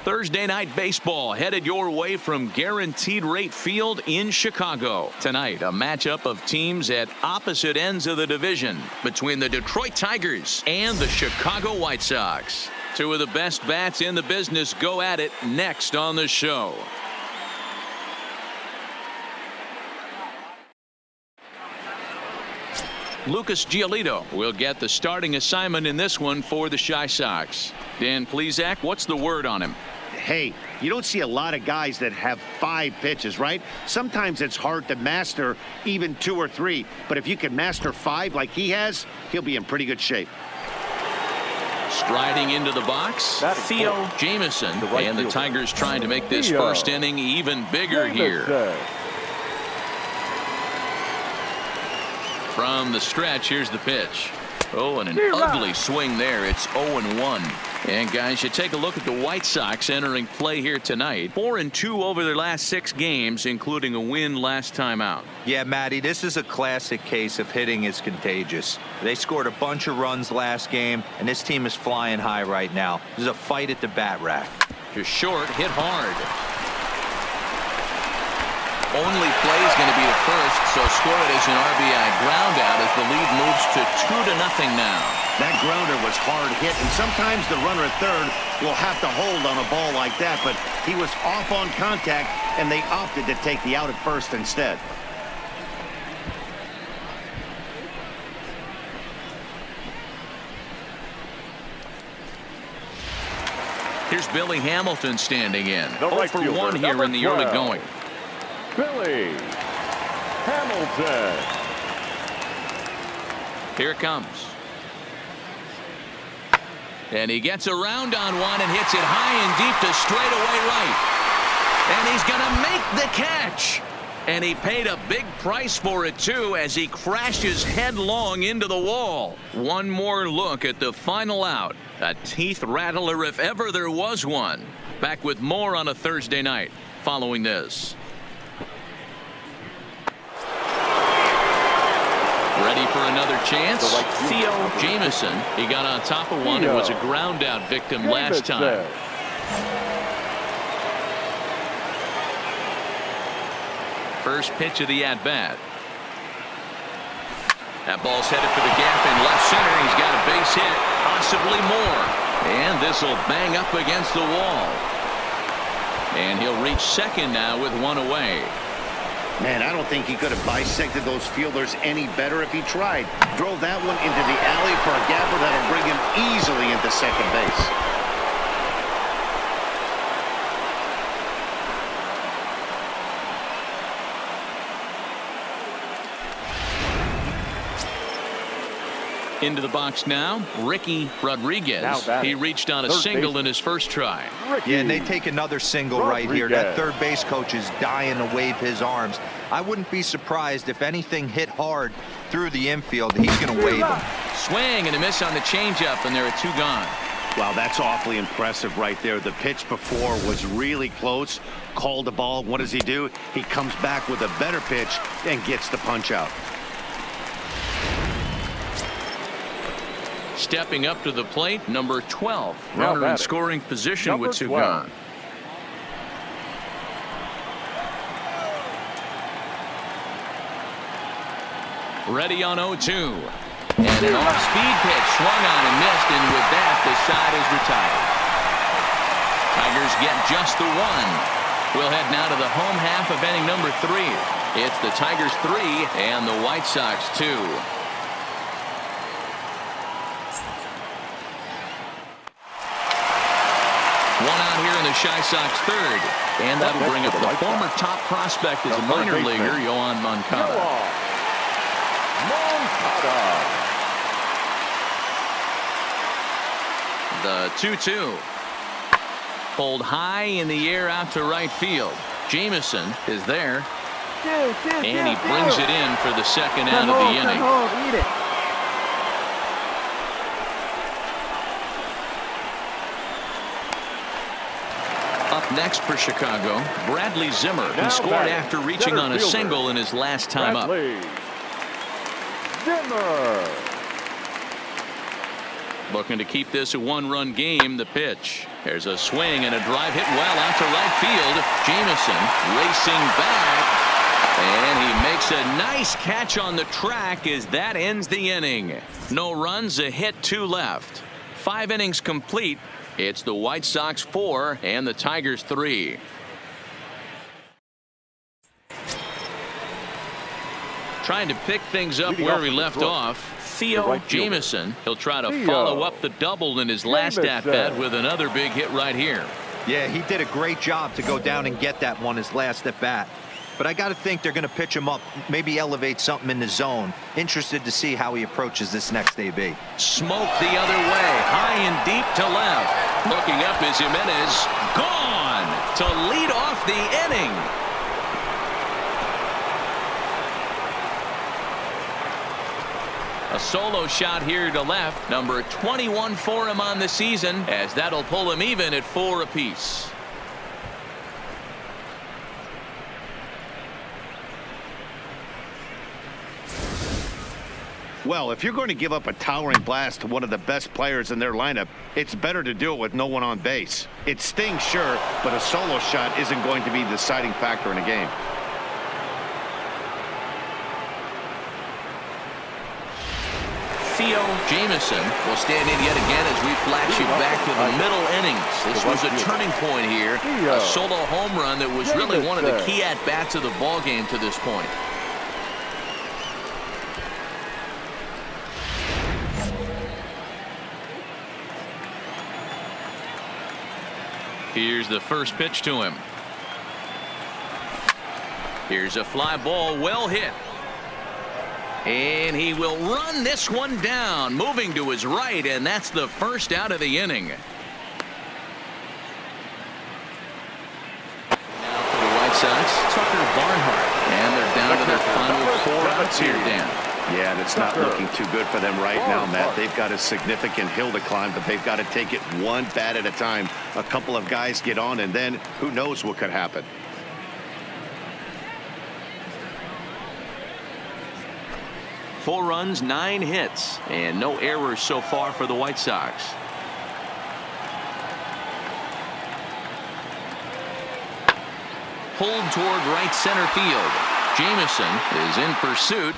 Thursday night baseball headed your way from Guaranteed Rate Field in Chicago. Tonight, a matchup of teams at opposite ends of the division between the Detroit Tigers and the Chicago White Sox. Two of the best bats in the business go at it next on the show. Lucas Giolito will get the starting assignment in this one for the Chi Sox. Dan Plesac, what's the word on him? Hey, you don't see a lot of guys that have 5 pitches, right? Sometimes it's hard to master even 2 or 3. But if you can master 5 like he has, he'll be in pretty good shape. Striding into the box, Theo Jamison. And the Tigers trying to make this first inning even bigger here. From the stretch, here's the pitch. Oh, and an ugly swing there. It's 0-1. And guys, you take a look at the White Sox entering play here tonight. 4-2 over their last 6 games, including a win last time out. Yeah, Matty, this is a classic case of hitting is contagious. They scored a bunch of runs last game, and this team is flying high right now. This is a fight at the bat rack. Just short, hit hard. Only play is going to be the first, so score it as an RBI ground out as the lead moves to 2-0 now. That grounder was hard hit, and sometimes the runner at third will have to hold on a ball like that, but he was off on contact, and they opted to take the out at first instead. Here's Billy Hamilton standing in. 0-for-1 here in the early going. Billy Hamilton. Here it comes. And he gets around on one and hits it high and deep to straightaway right. And he's going to make the catch. And he paid a big price for it, too, as he crashes headlong into the wall. One more look at the final out. A teeth rattler if ever there was one. Back with more on a Thursday night following this. Ready for another chance? Theo Jamison. He got on top of one. It was a ground out victim last time. First pitch of the at bat. That ball's headed for the gap in left center. He's got a base hit, possibly more. And this will bang up against the wall. And he'll reach second now with one away. Man, I don't think he could have bisected those fielders any better if he tried. Drove that one into the alley for a gapper that'll bring him easily into second base. Into the box now, Ricky Rodriguez. He reached on a single in his first try. Yeah, and they take another single right here. That third base coach is dying to wave his arms. I wouldn't be surprised if anything hit hard through the infield. He's going to wave them. Swing and a miss on the changeup, and there are 2 gone. Wow, that's awfully impressive right there. The pitch before was really close. Called the ball. What does he do? He comes back with a better pitch and gets the punch out. Stepping up to the plate, number 12. Runner in scoring position with 2 gone. Ready on 0-2. And an off-speed pitch swung on and missed, and with that, the side is retired. Tigers get just the 1. We'll head now to the home half of inning number 3. It's the Tigers 3 and the White Sox 2. One out here in the Chi Sox third. And that'll bring up the former top prospect as a minor leaguer, Yohan Moncada. The 2-2. Pulled high in the air out to right field. Jamison is there. And he brings it in for the second out of the inning. Up next for Chicago, Bradley Zimmer. He scored after reaching on a single in his last time up. Zimmer. Looking to keep this a one-run game. The pitch. There's a swing and a drive hit well out to right field. Jameson racing back. And he makes a nice catch on the track as that ends the inning. No runs, a hit, 2 left. 5 innings complete. It's the White Sox 4 and the Tigers 3. Trying to pick things up where he left off. Theo Jameson. He'll try to follow up the double in his last at-bat with another big hit right here. Yeah, he did a great job to go down and get that one his last at-bat. But I got to think they're going to pitch him up, maybe elevate something in the zone. Interested to see how he approaches this next AB. Smoke the other way, high and deep to left. Looking up is Jimenez. Gone to lead off the inning. A solo shot here to left. Number 21 for him on the season, as that'll pull him even at 4 apiece. Well, if you're going to give up a towering blast to one of the best players in their lineup, it's better to do it with no one on base. It stings, sure, but a solo shot isn't going to be the deciding factor in a game. Theo Jameson will stand in yet again as we flash you back to the middle innings. This was a turning point here. A solo home run that was really one of the key at-bats of the ball game to this point. Here's the first pitch to him. Here's a fly ball, well hit. And he will run this one down, moving to his right, and that's the first out of the inning. Now for the White Sox, Tucker Barnhart. And they're down to their final 4 outs here, Dan. Yeah, and it's not looking too good for them right now, Matt. They've got a significant hill to climb, but they've got to take it one bat at a time. A couple of guys get on, and then who knows what could happen. Four runs, 9 hits, and no errors so far for the White Sox. Pulled toward right center field. Jameson is in pursuit.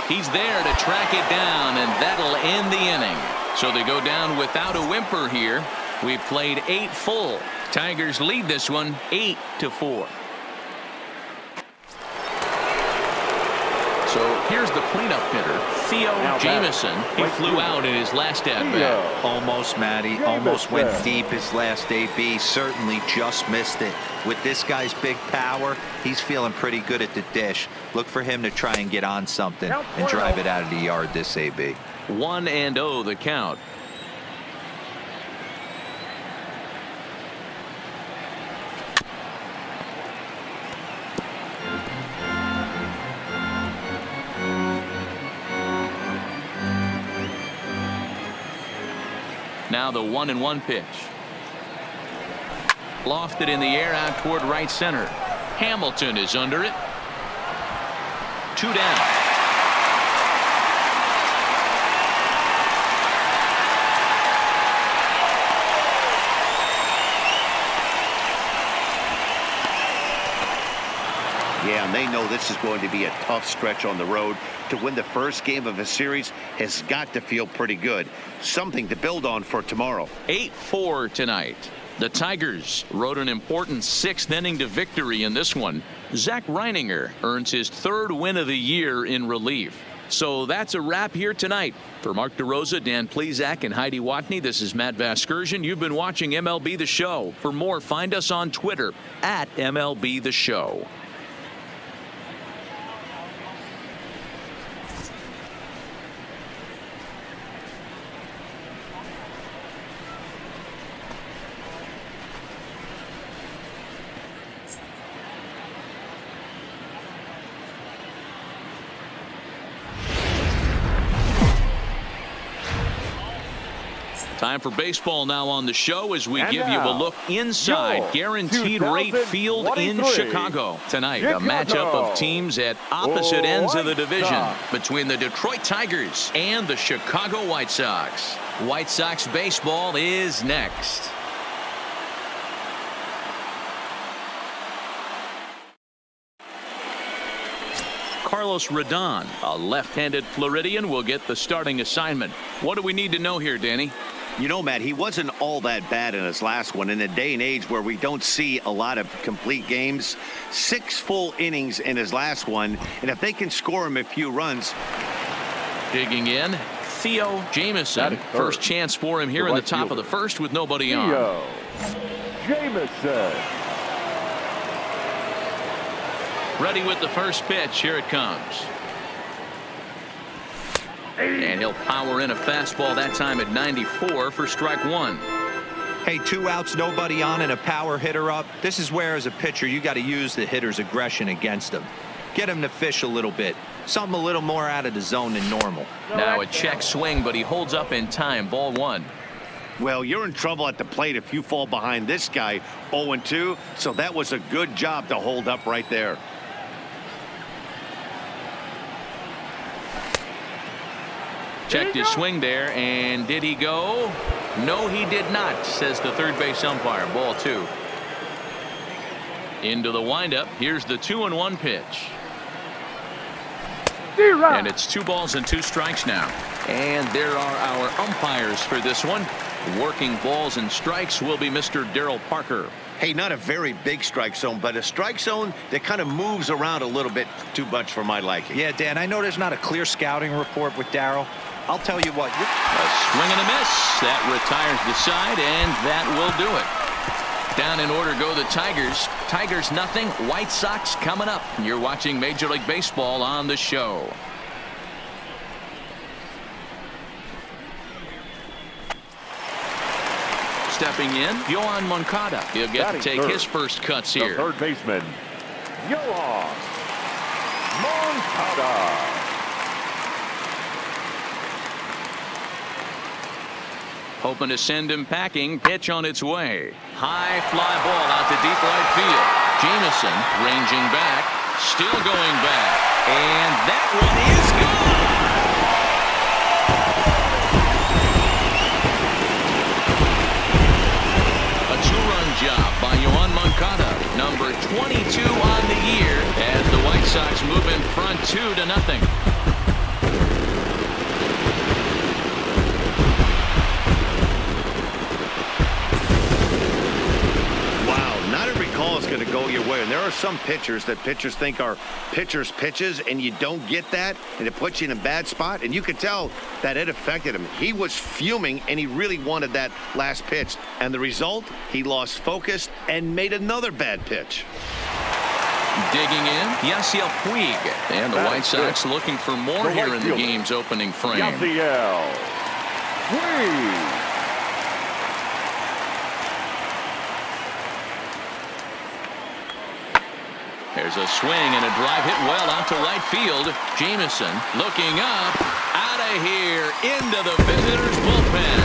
He's there to track it down, and that'll end the inning. So they go down without a whimper here. We've played 8 full. Tigers lead this one 8-4. So here's the cleanup hitter, Theo Jameson. He flew out in his last at-bat. Almost, Matty. Almost went deep his last AB. Certainly just missed it. With this guy's big power, he's feeling pretty good at the dish. Look for him to try and get on something and drive it out of the yard this AB. 1-0 the count. Now the 1-1 pitch. Lofted in the air out toward right center. Hamilton is under it. 2 down. Yeah, and they know this is going to be a tough stretch on the road. To win the first game of a series has got to feel pretty good. Something to build on for tomorrow. 8-4 tonight. The Tigers rode an important 6th inning to victory in this one. Zach Reininger earns his 3rd win of the year in relief. So that's a wrap here tonight. For Mark DeRosa, Dan Plesac, and Heidi Watney, this is Matt Vasgersian. You've been watching MLB The Show. For more, find us on Twitter at MLB The Show. Time for baseball now on the show as we And give you a now, look inside your Guaranteed Rate Field in 2023 Chicago. Tonight, a Chicago matchup of teams at opposite ends of the White division Sox. between the Detroit Tigers and the Chicago White Sox. White Sox baseball is next. Carlos Rodon, a left-handed Floridian, will get the starting assignment. What do we need to know here, Danny? You know, Matt, he wasn't all that bad in his last one. In a day and age where we don't see a lot of complete games, 6 full innings in his last one. And if they can score him a few runs. Digging in, Theo Jamieson. First chance for him here in the top of the first with nobody on. Theo Jamieson. Ready with the first pitch. Here it comes. And he'll power in a fastball that time at 94 for strike 1. Hey, 2 outs, nobody on, and a power hitter up. This is where, as a pitcher, you got to use the hitter's aggression against him. Get him to fish a little bit. Something a little more out of the zone than normal. Now a check swing, but he holds up in time. Ball 1. Well, you're in trouble at the plate if you fall behind this guy 0-2. So that was a good job to hold up right there. Checked his swing there, and did he go? No, he did not, says the third base umpire. Ball 2. Into the windup. Here's the 2-1 pitch. And it's 2 balls and 2 strikes now. And there are our umpires for this one. Working balls and strikes will be Mr. Darryl Parker. Hey, not a very big strike zone, but a strike zone that kind of moves around a little bit too much for my liking. Yeah, Dan, I know there's not a clear scouting report with Darryl. I'll tell you what. A swing and a miss. That retires the side, and that will do it. Down in order go the Tigers. Tigers nothing. White Sox coming up. You're watching Major League Baseball on the show. Stepping in, Yohan Moncada. He'll get to take his first cuts The here. third baseman, Yohan Moncada. Hoping to send him packing. Pitch on its way. High fly ball out to deep right field. Jamieson ranging back. Still going back. And that one is gone. A 2-run job by Yohan Moncada. Number 22 on the year as the White Sox move in front 2-0. Is going to go your way, and there are some pitchers that pitchers think are pitchers pitches, and you don't get that, and it puts you in a bad spot, and you could tell that it affected him. He was fuming, and he really wanted that last pitch, and the result, he lost focus and made another bad pitch. Digging in, Yasiel Puig, and the White Sox looking for more here in the game's opening frame. Yasiel Puig. There's a swing and a drive hit well out to right field. Jamieson looking up, out of here, into the visitors' bullpen.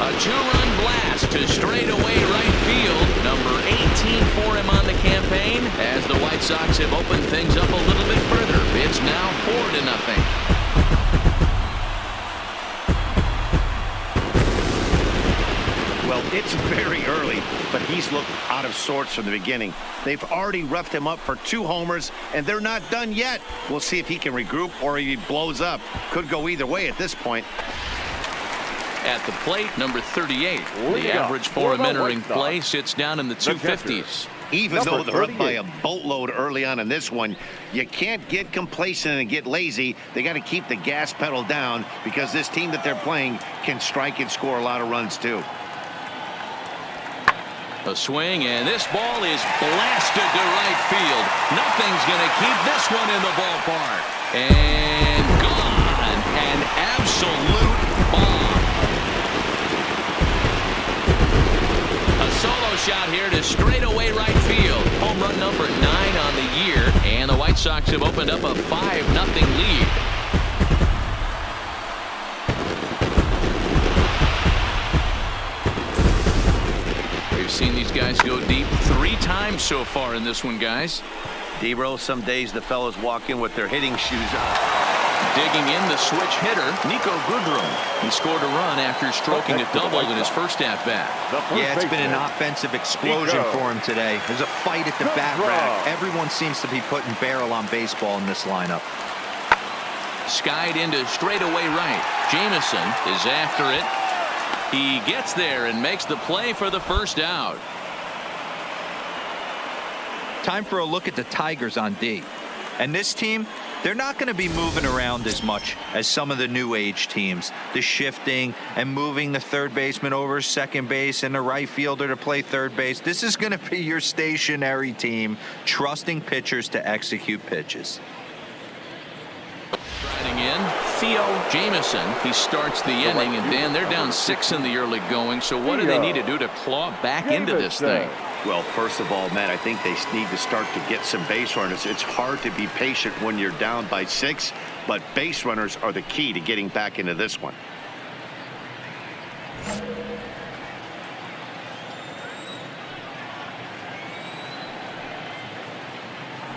A 2-run blast to straightaway right field. Number 18 for him on the campaign as the White Sox have opened things up a little bit further. It's now 4-0. Well, it's very early, but he's looked out of sorts from the beginning. They've already roughed him up for 2 homers, and they're not done yet. We'll see if he can regroup or he blows up. Could go either way at this point. At the plate, number 38. The average for him entering play sits down in the 250s. Even though they're up by a boatload early on in this one, you can't get complacent and get lazy. They got to keep the gas pedal down because this team that they're playing can strike and score a lot of runs too. A swing, and this ball is blasted to right field. Nothing's going to keep this one in the ballpark. And gone. An absolute bomb. A solo shot here to straightaway right field. Home run number 9 on the year, and the White Sox have opened up a 5-0 lead. We've seen these guys go deep 3 times so far in this one, guys. D-Roll, some days the fellas walk in with their hitting shoes on. Digging in, the switch hitter, Nico Goodrum. He scored a run after stroking a double in his first at-bat. Yeah, it's been an offensive explosion for him today. There's a fight at the bat rack. Everyone seems to be putting barrel on baseball in this lineup. Skied into straightaway right. Jameson is after it. He gets there and makes the play for the first out. Time for a look at the Tigers on D. And this team, they're not going to be moving around as much as some of the new age teams. The shifting and moving the third baseman over second base and the right fielder to play third base. This is going to be your stationary team, trusting pitchers to execute pitches. Riding in, Theo Jameson. He starts the inning, and Dan, they're down 6 in the early going. So what do they need to do to claw back into this thing? Well, first of all, Matt, I think they need to start to get some base runners. It's hard to be patient when you're down by 6, but base runners are the key to getting back into this one.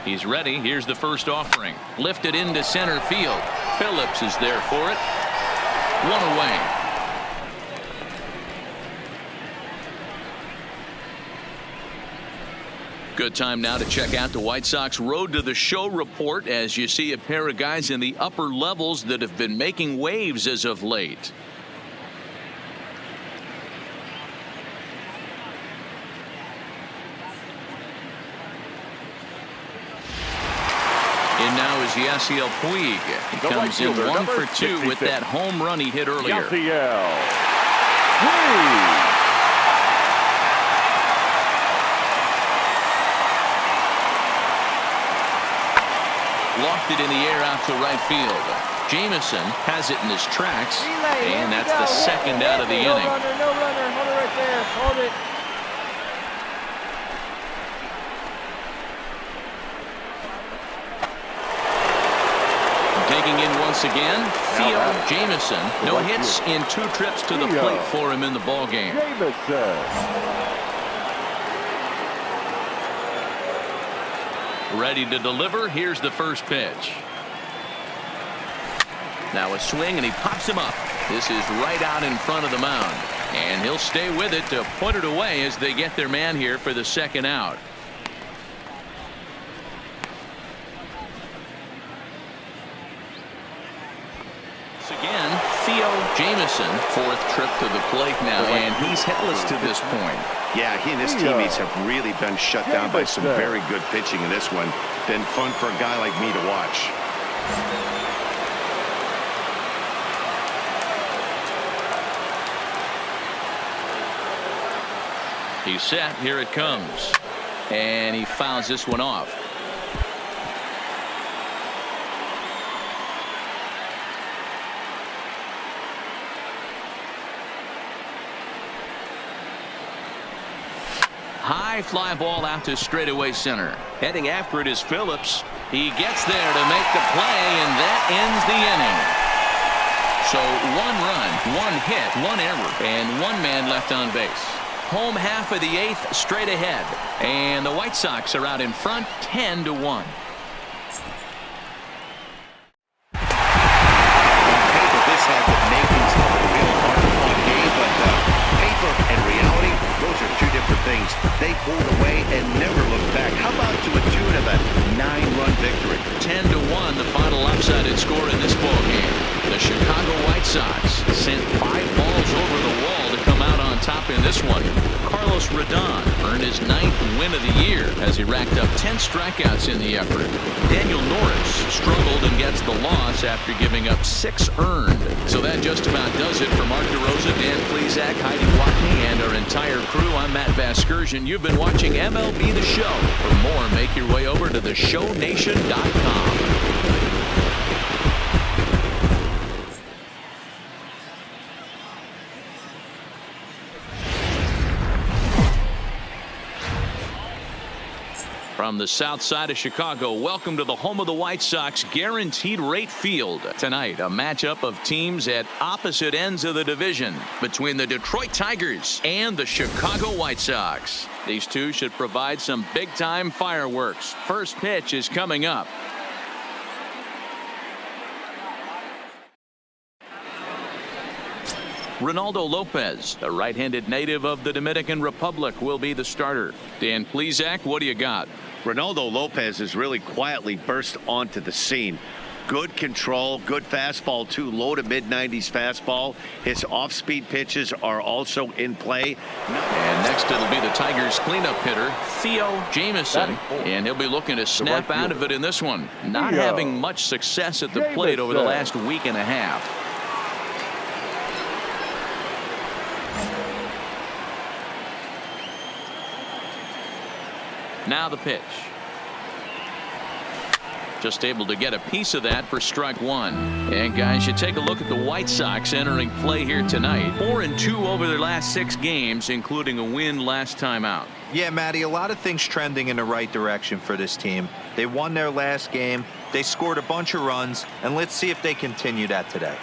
He's ready. Here's the first offering. Lifted into center field. Phillips is there for it. 1 away. Good time now to check out the White Sox Road to the Show report, as you see a pair of guys in the upper levels that have been making waves as of late. And now is Yasiel Puig. He comes in 1 for 2 with that home run he hit earlier. Yasiel Puig. Lofted in the air out to right field. Jameson has it in his tracks, and that's the second out of the inning. No runner, hold it right there, hold it. Taking in once again, Theo Jameson. No hits in 2 trips to the plate for him in the ballgame. Ready to deliver. Here's the first pitch. Now a swing, and he pops him up. This is right out in front of the mound, and he'll stay with it to put it away as they get their man here for the second out. Again, Theo Jameson, 4th trip to the plate now, and he's hitless to this point. Yeah, he and his teammates have really been shut down by some very good pitching in this one. Been fun for a guy like me to watch. He's set. Here it comes. And he fouls this one off. High fly ball out to straightaway center. Heading after it is Phillips. He gets there to make the play, and that ends the inning. So 1 run, 1 hit, 1 error, and 1 man left on base. Home half of the 8th straight ahead, and the White Sox are out in front 10-1. This had the makings of a real hard-fought game, but paper and reality, those are 2 different things. They pulled away and never looked back. How about to a tune of a 9-run victory? 10-1, the final lopsided score in this ballgame. The Chicago White Sox sent 5 balls over the wall to come out on top in this one. Carlos Rodon earned his 9th win of the year as he racked up 10 strikeouts in the effort. Daniel Norris struggled and gets the loss after giving up 6 earned. So that just about does it for Mark DeRosa, Dan Plesac, Heidi Watney, and our entire crew. I'm Matt Vasgersian. You've been watching MLB The Show. For more, make your way over to theshownation.com. From the south side of Chicago, welcome to the home of the White Sox, Guaranteed Rate Field. Tonight, a matchup of teams at opposite ends of the division between the Detroit Tigers and the Chicago White Sox. These two should provide some big-time fireworks. First pitch is coming up. Ronaldo Lopez, a right-handed native of the Dominican Republic, will be the starter. Dan Plesac, what do you got? Ronaldo Lopez has really quietly burst onto the scene. Good control, good fastball too, low to mid-90s fastball. His off-speed pitches are also in play. And next it'll be the Tigers cleanup hitter, Theo Jamison, and he'll be looking to snap out of it in this one. Not having much success at the plate over the last week and a half. Now the pitch. Just able to get a piece of that for strike one. And guys, you take a look at the White Sox entering play here tonight. 4-2 over their last 6 games, including a win last time out. Yeah, Matty, a lot of things trending in the right direction for this team. They won their last game. They scored a bunch of runs, and let's see if they continue that today.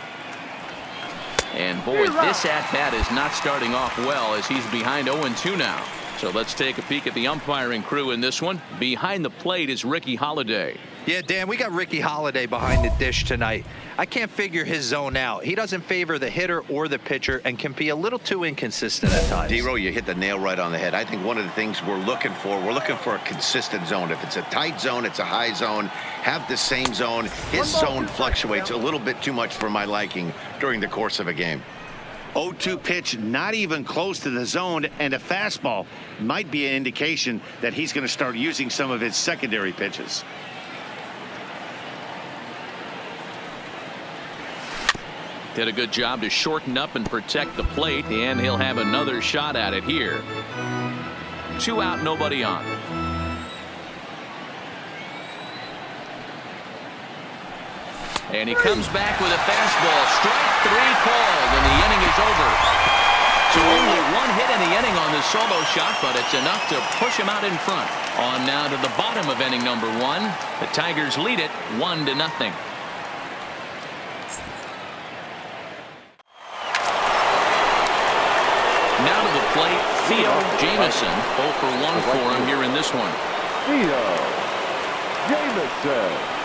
And boy, this at-bat is not starting off well as he's behind 0-2 now. So let's take a peek at the umpiring crew in this one. Behind the plate is Ricky Holiday. Yeah, Dan, we got Ricky Holiday behind the dish tonight. I can't figure his zone out. He doesn't favor the hitter or the pitcher and can be a little too inconsistent at times. D-Row, you hit the nail right on the head. I think one of the things we're looking for a consistent zone. If it's a tight zone, it's a high zone. Have the same zone. His zone fluctuates a little bit too much for my liking during the course of a game. 0-2 pitch, not even close to the zone, and a fastball might be an indication that he's going to start using some of his secondary pitches. Did a good job to shorten up and protect the plate, and he'll have another shot at it here. 2 out, nobody on. And he comes back with a fastball. Strike 3 called, and the inning is over. So only 1 hit in the inning on this solo shot, but it's enough to push him out in front. On now to the bottom of inning number 1. The Tigers lead it 1-0. Now to the plate, Theo Jamison. 0 for 1 for him here in this one. Theo Jamison.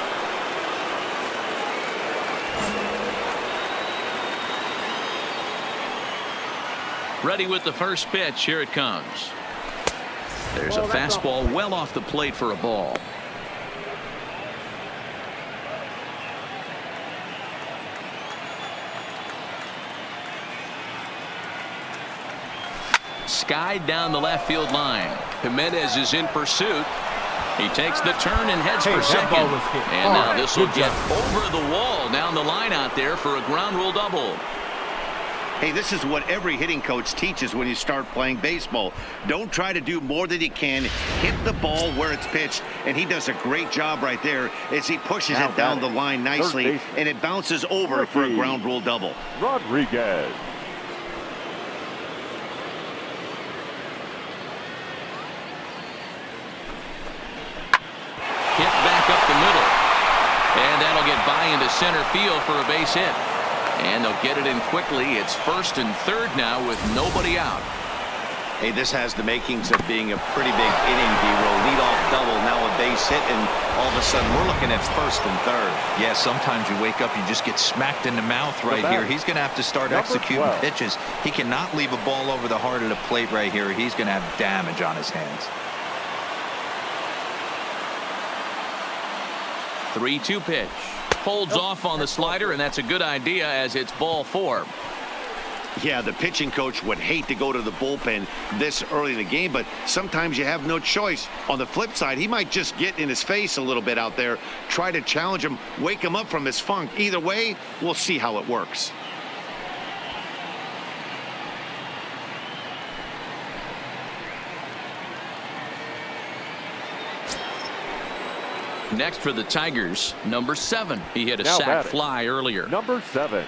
Ready with the first pitch. Here it comes. There's a fastball well off the plate for a ball. Skied down the left field line. Jimenez is in pursuit. He takes the turn and heads for second. And now this will get over the wall down the line out there for a ground rule double. Hey, this is what every hitting coach teaches when you start playing baseball. Don't try to do more than you can. Hit the ball where it's pitched, and he does a great job right there as he pushes it down the line nicely, and it bounces over for a ground rule double. Rodriguez. Hit back up the middle. And that'll get by into center field for a base hit. And they'll get it in quickly. It's 1st and 3rd now with nobody out. Hey, this has the makings of being a pretty big inning, D-Roll. Leadoff double, now a base hit, and all of a sudden we're looking at 1st and 3rd. Yeah, sometimes you wake up, you just get smacked in the mouth right here. He's going to have to start executing pitches. He cannot leave a ball over the heart of the plate right here. He's going to have damage on his hands. 3-2 pitch. Folds off on the slider, and that's a good idea as it's ball 4. Yeah, the pitching coach would hate to go to the bullpen this early in the game, but sometimes you have no choice. On the flip side, he might just get in his face a little bit out there, try to challenge him, wake him up from his funk. Either way, we'll see how it works. Next for the Tigers, number 7. He hit a sac fly earlier. Number 7.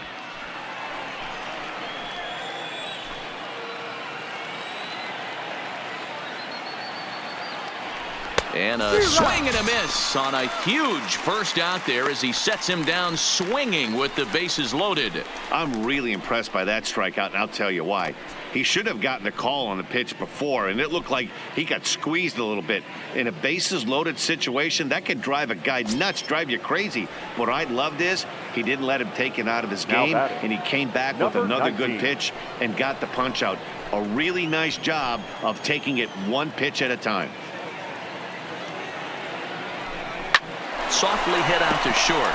And a swing and a miss on a huge first out there as he sets him down swinging with the bases loaded. I'm really impressed by that strikeout, and I'll tell you why. He should have gotten a call on the pitch before, and it looked like he got squeezed a little bit. In a bases-loaded situation, that could drive a guy nuts, drive you crazy. What I loved is he didn't let him take it out of his game, and he came back with another good pitch and got the punch out. A really nice job of taking it one pitch at a time. Softly hit out to short.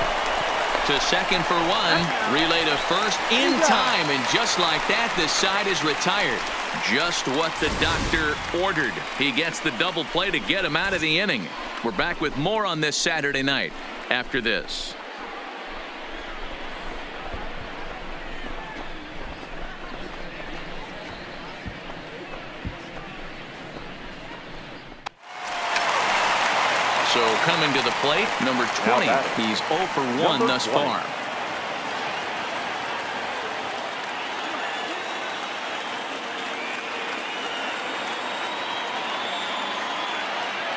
To second for one. Relay to first in time. And just like that, the side is retired. Just what the doctor ordered. He gets the double play to get him out of the inning. We're back with more on this Saturday night after this. So coming to the plate, number 20. He's 0 for 1 thus far.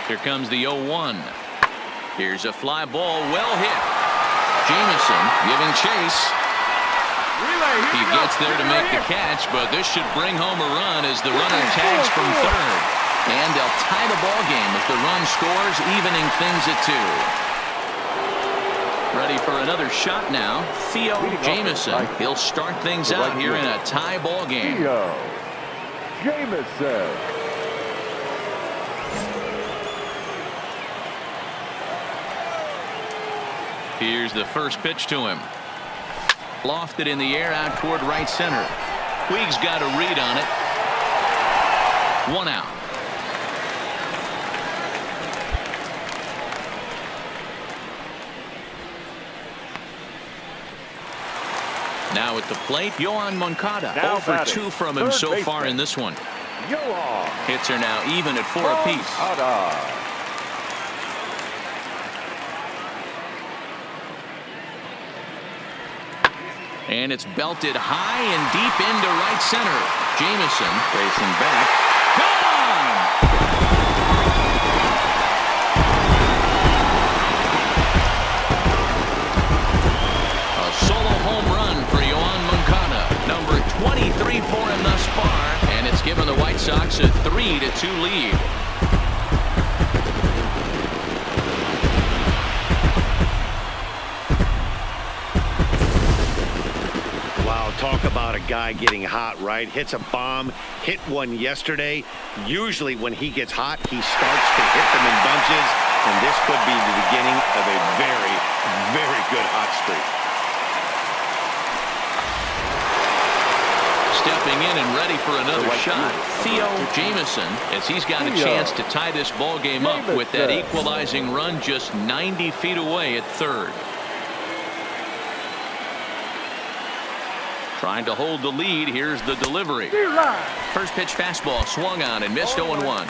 Here comes the 0-1. Here's a fly ball, well hit. Jameson giving chase. He gets there to make the catch, but this should bring home a run as the runner tags from third. And they'll tie the ball game if the run scores, evening things at 2. Ready for another shot now. Theo Jameson. He'll start things out here in a tie ball game. Theo Jameson. Here's the first pitch to him. Lofted in the air out toward right center. Puig's got a read on it. 1 out. Now at the plate, Yoan Moncada. 0 for 2 from him so far in this one. Hits are now even at 4 apiece. And it's belted high and deep into right center. Jameson racing back. Gone! A solo home run for Yoan Moncada. Number 23 for him thus far. And it's given the White Sox a 3-2 lead. Talk about a guy getting hot, right? Hits a bomb, hit one yesterday. Usually when he gets hot, he starts to hit them in bunches, and this could be the beginning of a very, very good hot streak. Stepping in and ready for another shot, Theo Jameson, as he's got a chance to tie this ball game up with that equalizing run just 90 feet away at third. Trying to hold the lead. Here's the delivery. First pitch fastball swung on and missed 0-1.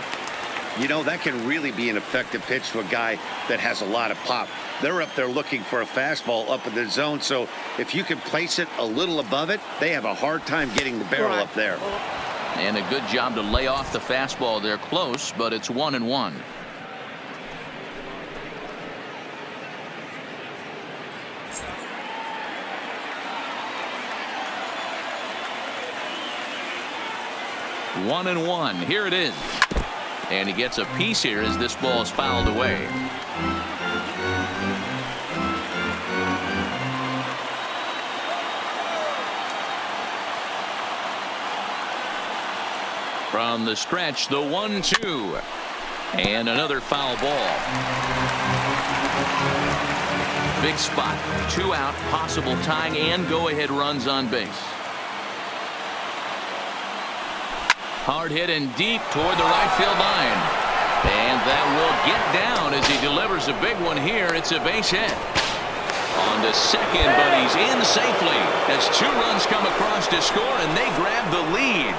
You know, that can really be an effective pitch to a guy that has a lot of pop. They're up there looking for a fastball up in the zone, so if you can place it a little above it, they have a hard time getting the barrel up there. And a good job to lay off the fastball. They're close, but it's 1-1. One and one. Here it is. And he gets a piece here as this ball is fouled away. From the stretch, the 1-2. And another foul ball. Big spot. 2 out, possible tying and go-ahead runs on base. Hard hit and deep toward the right field line. And that will get down as he delivers a big one here. It's a base hit. On to second, but he's in safely as 2 runs come across to score, and they grab the lead.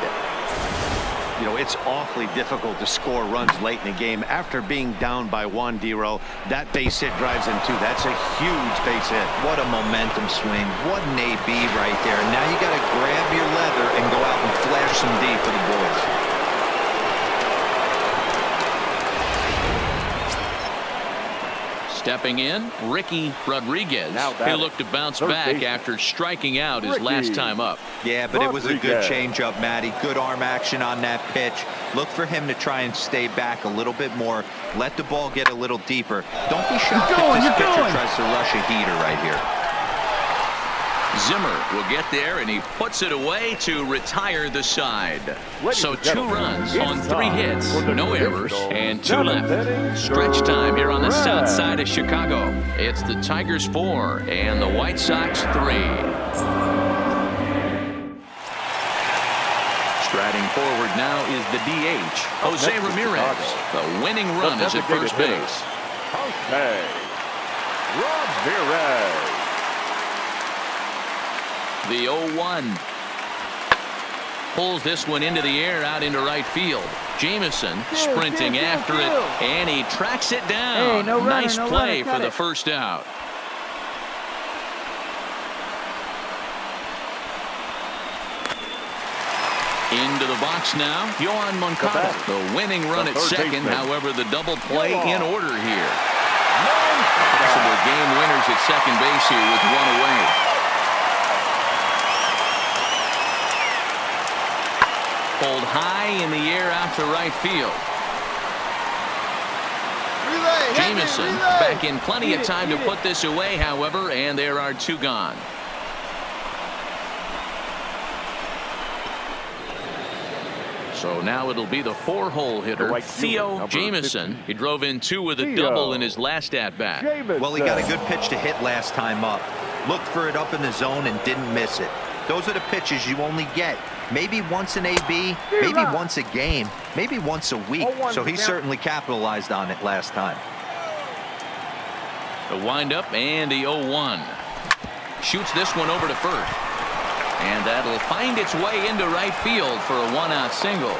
You know, it's awfully difficult to score runs late in the game. After being down by 1, D-Row, that base hit drives in 2. That's a huge base hit. What a momentum swing. What an AB right there. Now you got to grab your leather and go out and flash some D for the boys. Stepping in, Ricky Rodriguez. He looked to bounce back after striking out his last time up. Yeah, but it was a good changeup, Matty. Good arm action on that pitch. Look for him to try and stay back a little bit more. Let the ball get a little deeper. Don't be shocked if this pitcher tries to rush a heater right here. Zimmer will get there, and he puts it away to retire the side. So 2 runs on 3 hits, no errors, and 2 left. Stretch time here on the south side of Chicago. It's the Tigers 4 and the White Sox 3. Striding forward now is the DH, Jose Ramirez. The winning run is at first base. Jose Ramirez. The 0-1. Pulls this one into the air out into right field. Jamison sprinting after it, and he tracks it down. Nice play for the first out. Into the box now, Yohan Moncada. The winning run at second, however, the double play in order here. Possible game winners at second base here with 1 away. Pulled high in the air out to right field. Jamison back in plenty of time to put this away, however, and there are 2 gone. So now it'll be the 4-hole hitter, Theo Jamison. He drove in 2 with a double in his last at-bat. Well, he got a good pitch to hit last time up. Looked for it up in the zone and didn't miss it. Those are the pitches you only get maybe once an AB, maybe once a game, maybe once a week. So he certainly capitalized on it last time. The windup and the 0-1. Shoots this one over to first. And that'll find its way into right field for a 1-out single.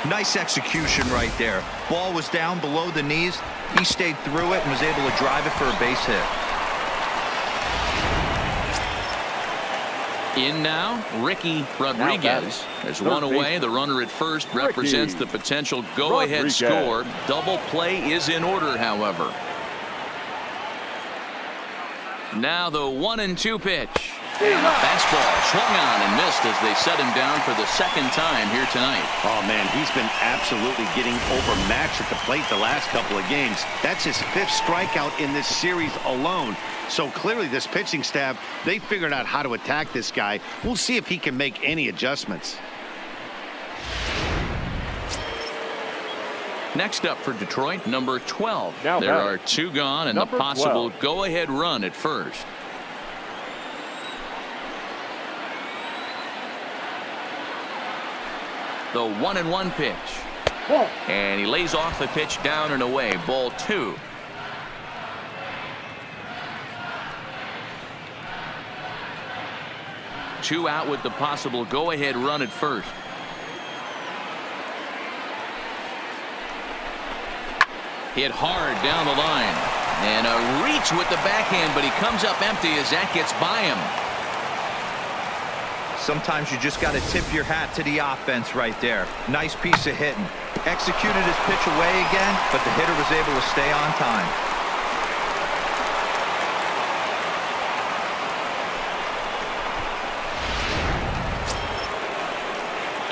Nice execution right there. Ball was down below the knees. He stayed through it and was able to drive it for a base hit. In now, Ricky Rodriguez. There's 1 away. The runner at first represents the potential go-ahead score. Double play is in order, however. Now the 1-2 pitch. And a fastball swung on and missed as they set him down for the 2nd time here tonight. Oh, man, he's been absolutely getting overmatched at the plate the last couple of games. That's his 5th strikeout in this series alone. So clearly this pitching staff, they figured out how to attack this guy. We'll see if he can make any adjustments. Next up for Detroit, number 12. There are 2 gone and the possible go-ahead run at first. The 1-1 pitch. And he lays off the pitch down and away. Ball 2. Two out with the possible go-ahead run at first. Hit hard down the line. And a reach with the backhand, but he comes up empty as that gets by him. Sometimes you just got to tip your hat to the offense right there. Nice piece of hitting. Executed his pitch away again, but the hitter was able to stay on time.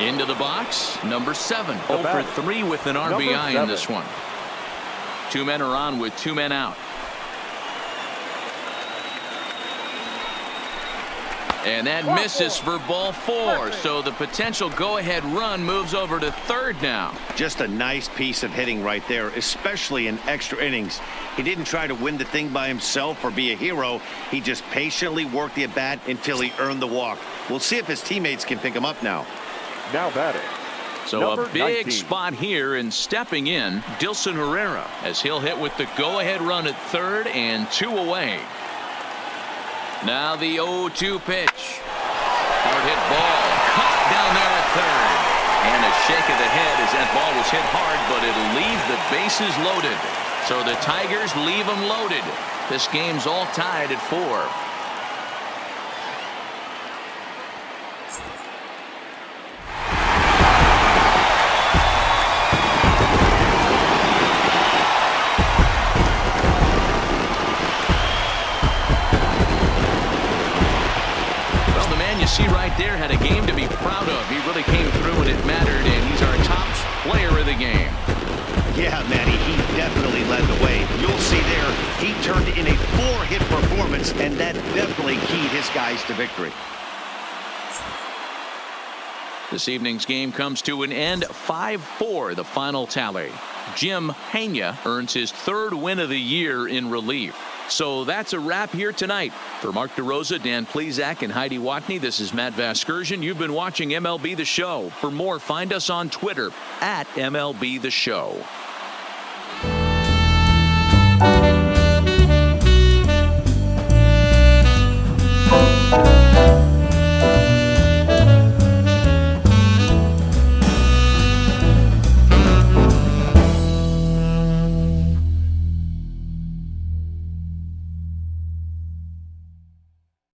Into the box, number 7. 0 for 3 with an RBI in this one. 2 men are on with 2 men out. And that misses for ball 4. So the potential go-ahead run moves over to third now. Just a nice piece of hitting right there, especially in extra innings. He didn't try to win the thing by himself or be a hero. He just patiently worked the at-bat until he earned the walk. We'll see if his teammates can pick him up now. Now batting. So a big spot here, and stepping in, Dilson Herrera, as he'll hit with the go-ahead run at third and 2 away. Now the 0-2 pitch. Hard hit ball. Caught down there at third. And a shake of the head as that ball was hit hard, but it'll leave the bases loaded. So the Tigers leave them loaded. This game's all tied at 4. see right there, had a game to be proud of. He really came through when it mattered, and he's our top player of the game. Yeah, Matty, he definitely led the way. You'll see there, he turned in a 4-hit performance, and that definitely keyed his guys to victory. This evening's game comes to an end, 5-4, the final tally. Jim Hania earns his 3rd win of the year in relief. So that's a wrap here tonight. For Mark DeRosa, Dan Plesac, and Heidi Watney, this is Matt Vasgersian. You've been watching MLB The Show. For more, find us on Twitter @MLB The Show.